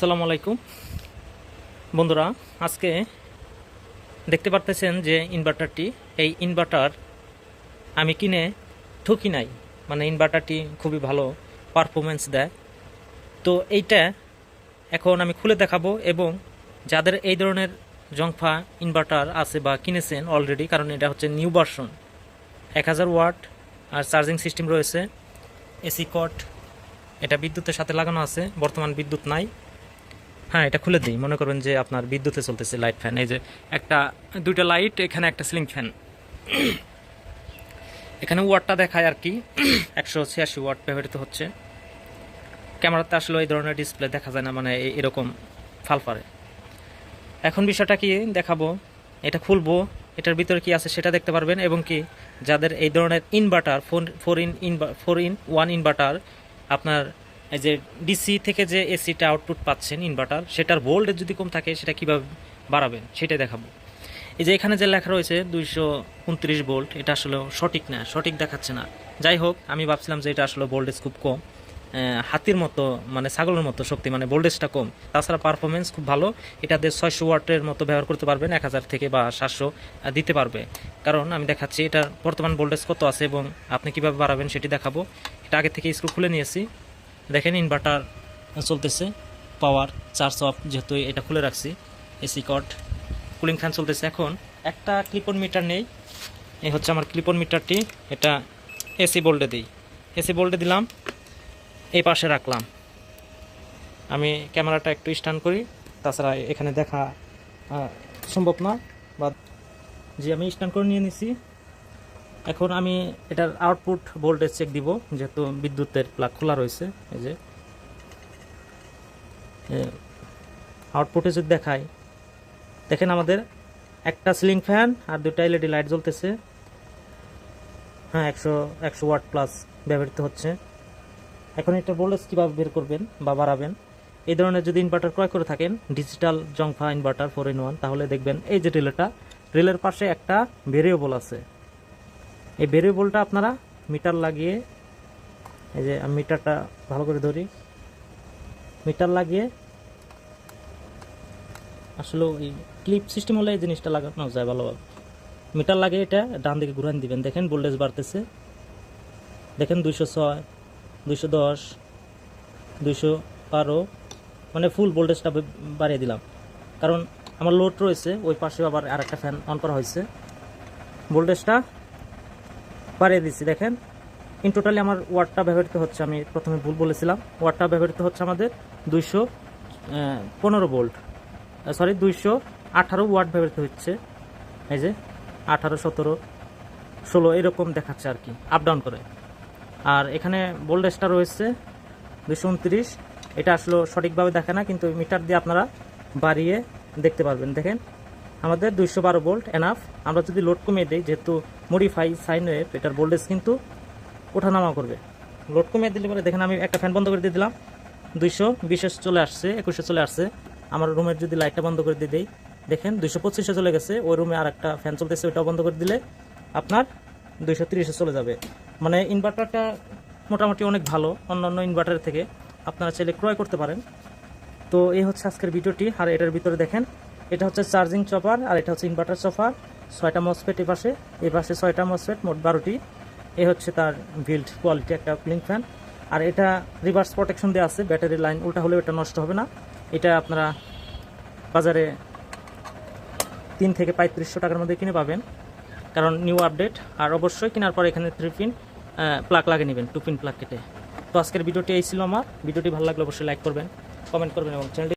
আসসালামু আলাইকুম বন্ধুরা, আজকে দেখতে পারতেছেন যে ইনভার্টারটি, এই ইনভার্টার আমি কিনে ঠকি নাই। মানে ইনভার্টারটি খুবই ভালো পারফরমেন্স দেয়। তো এইটা এখন আমি খুলে দেখাবো, এবং যাদের এই ধরনের জংফা ইনভার্টার আছে বা কিনেছেন অলরেডি, কারণ এটা হচ্ছে নিউ ভার্সন, 1000 ওয়াট আর চার্জিং সিস্টেম রয়েছে, এসি কট, এটা বিদ্যুতের সাথে লাগানো আছে। বর্তমান বিদ্যুৎ নাই। হ্যাঁ, এটা খুলে দিই। মনে করবেন যে আপনার বিদ্যুতে চলতেছে লাইট ফ্যান, এই যে দুইটা লাইট, এখানে একটা সিলিং ফ্যান। এখানে ওয়াটটা দেখায় আর কি 186 ওয়াট ব্যবহৃত হচ্ছে। ক্যামেরাতে আসলে এই ধরনের ডিসপ্লে দেখা যায় না, মানে এরকম ফালফারে। এখন বিষয়টা কি দেখাবো, এটা খুলবো, এটার ভিতরে কি আছে সেটা দেখতে পারবেন। এবং কি যাদের এই ধরনের ইনভার্টার, 4-in-1 ইনভার্টার, আপনার এই যে ডিসি থেকে যে এসিটা আউটপুট পাচ্ছেন ইনভার্টার, সেটার ভোল্টেজ যদি কম থাকে সেটা কীভাবে বাড়াবেন সেটাই দেখাবো। এই যে এখানে যে লেখা রয়েছে 229 ভোল্ট, এটা আসলে সঠিক না, সঠিক দেখাচ্ছে না। যাই হোক, আমি ভাবছিলাম যে এটা আসলে ভোল্টেজ খুব কম, হাতির মতো মানে ছাগলের মতো শক্তি, মানে ভোল্টেজটা কম। তাছাড়া পারফরমেন্স খুব ভালো। এটা দিয়ে 600 ওয়াটের মতো ব্যবহার করতে পারবেন, 1000 থেকে বা 700 দিতে পারবে। কারণ আমি দেখাচ্ছি এটার বর্তমান ভোল্টেজ কত আছে এবং আপনি কীভাবে বাড়াবেন সেটি দেখাবো। এটা আগে থেকে স্ক্রু খুলে নিয়েছি। দেখেন ইনভার্টার চলতেছে, পাওয়ার চার্জ অফ, যেহেতু এটা খুলে রাখছি। এসি কট, কুলিং ফ্যান চলতেছে। এখন একটা ক্লিপন মিটার নেই, এই হচ্ছে আমার ক্লিপন মিটারটি। এটা এসি ভোল্টে দিই, এসি ভোল্টে দিলাম, এই পাশে রাখলাম। আমি ক্যামেরাটা একটু স্ট্যান্ড করি, তাছাড়া এখানে দেখা সম্ভব না, বা যে আমি স্ট্যান্ড করে নিয়ে নিছি। এখন আমি এটার আউটপুট ভোল্টেজ চেক দিব, যেহেতু বিদ্যুতের প্লাগ খোলা রয়েছে। এই যে আউটপুটে যদি দেখায়, দেখেন আমাদের একটা সিলিং ফ্যান আর দুটা এলইডি লাইট জ্বলতেছে। হ্যাঁ, 100 ওয়াট প্লাস ব্যবহৃত হচ্ছে। এখন এটা ভোল্টেজ কীভাবে বের করবেন বা বাড়াবেন, এই ধরনের যদি ইনভার্টার ক্রয় করে থাকেন, ডিজিটাল জংফা ইনভার্টার 4-in-1, তাহলে দেখবেন এই যে রিলের পাশে একটা ভেরিয়েবল আছে। এই ভেরিয়েবলটা আপনারা মিটার লাগিয়ে, এই যে আমি মিটারটা ভালো করে ধরি, মিটার লাগিয়ে, আসলে ওই ক্লিপ সিস্টেম হলে এই জিনিসটা লাগানো যায় ভালোভাবে। মিটার লাগিয়ে এটা ডান দিকে ঘুরান দিবেন। দেখেন ভোল্টেজ বাড়তেছে, দেখেন 206, 210, 212, মানে ফুল ভোল্টেজটা বাড়িয়ে দিলাম। কারণ আমার লোড রয়েছে, ওই পাশে আবার আর একটা ফ্যান অন করা হয়েছে, ভোল্টেজটা বাড়িয়ে দিচ্ছি। দেখেন ইন টোটালি আমার ওয়াটটা ব্যবহৃত হচ্ছে, আমি প্রথমে ভুল বলেছিলাম, ওয়াটটা ব্যবহৃত হচ্ছে আমাদের 215 ভোল্ট, 218 ওয়াট ব্যবহৃত হচ্ছে। এই যে 18, 17, 16 এরকম দেখাচ্ছে আর কি, আপ ডাউন করে। আর এখানে ভোল্টেজটা রয়েছে 229। এটা আসলে সঠিকভাবে দেখে না, কিন্তু মিটার দিয়ে আপনারা বাড়িয়ে দেখতে পারবেন। দেখেন আমাদের 212 ভোল্ট এনাফ। আমরা যদি লোড কমিয়ে দিই, যেহেতু মডিফাই সাইন ওয়েভ, এটার ভোল্টেজ কিন্তু ওঠানামা করবে। লোড কমিয়ে দিলে পরে দেখেন আমি একটা ফ্যান বন্ধ করে দিয়ে দিলাম, 220 চলে আসছে, 21 চলে আসছে। আমার রুমের যদি লাইটটা বন্ধ করে দিয়ে দিই, দেখেন 225 চলে গেছে। ওই রুমে আর একটা ফ্যান চলতেছে, ওইটাও বন্ধ করে দিলে আপনার 230 চলে যাবে। মানে ইনভার্টারটা মোটামুটি অনেক ভালো অন্যান্য ইনভার্টারের থেকে, আপনারা চাইলে ক্রয় করতে পারেন। তো এই হচ্ছে আজকের ভিডিওটি। আর এটার ভিতরে দেখেন, এটা হচ্ছে চার্জিং চপার, আর এটা হচ্ছে ইনভার্টার চপার। 6টা মসফেট এই পাশে 6টা মসফেট, মোট 12টি। এই হচ্ছে তার বিল্ড কোয়ালিটি, একটা কুলিং ফ্যান। আর এটা রিভার্স প্রোটেকশন দেওয়া আছে, ব্যাটারি লাইন উল্টা হলেও এটা নষ্ট হবে না। এটা আপনারা বাজারে 3 থেকে 3500 টাকার মধ্যে কিনে পাবেন, কারণ নিউ আপডেট। আর অবশ্যই কেনার পর এখানে 3 পিন প্লাগ লাগিয়ে নেবেন, 2 পিন প্লাগ কেটে। তো আজকের ভিডিওটি এই ছিল আমার। ভিডিওটি ভালো লাগলে অবশ্যই লাইক করবেন, কমেন্ট করবেন এবং চ্যানেলটি